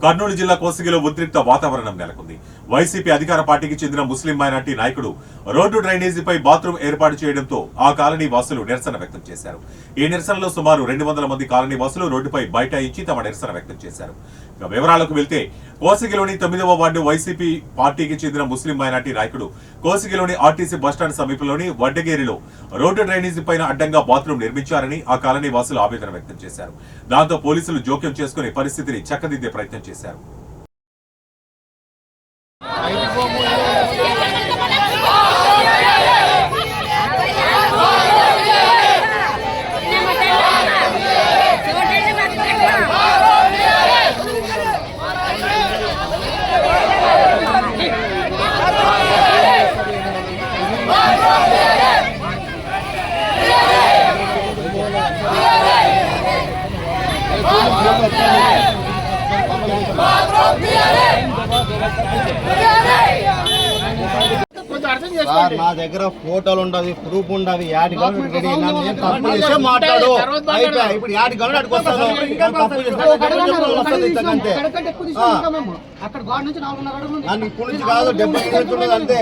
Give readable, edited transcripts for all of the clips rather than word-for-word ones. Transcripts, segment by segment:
కర్నూలు జిల్లా కోసిగిలో ఉద్రిక్త వాతావరణం నెలకొంది. వైసీపీ అధికార పార్టీకి చెందిన ముస్లిం మైనార్టీ నాయకుడు రోడ్డు డ్రైనేజీపై బాత్రూం ఏర్పాటు చేయడంతో ఆ కాలనీ వాసులు నిరసన వ్యక్తం చేశారు. ఈ నిరసనలో సుమారు 200 మంది కాలనీ వాసులు రోడ్డుపై బైఠాయించి తమ నిరసన వ్యక్తం చేశారు. వివరాలకు వెళ్తే కోసిగిలోని 9వ వార్డు వైసీపీ పార్టీకి చెందిన ముస్లిం మైనార్టీ నాయకుడు కోసిగిలోని ఆర్టీసీ బస్టాండ్ సమీపంలోని వడ్డగేరిలో రోడ్డు డ్రైనేజీ పైన అడ్డంగా బాత్రూం నిర్మించారని ఆ కాలనీ వాసులు ఆవేదన వ్యక్తం చేశారు. దాంతో పోలీసులు జోక్యం చేసుకుని పరిస్థితిని చక్కదిద్దే ప్రయత్నం చేశారు. నా దగ్గర ఫోటోలు ఉండవి, ప్రూఫ్ ఉండవి, యాడ్ మాట్లాడు ఇప్పుడు యాడ్ గంటకు వస్తాను. నన్ను ఇప్పుడు నుంచి కాదు 70 నుంచి అంతే.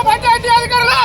పంచాయతీ అధికారులు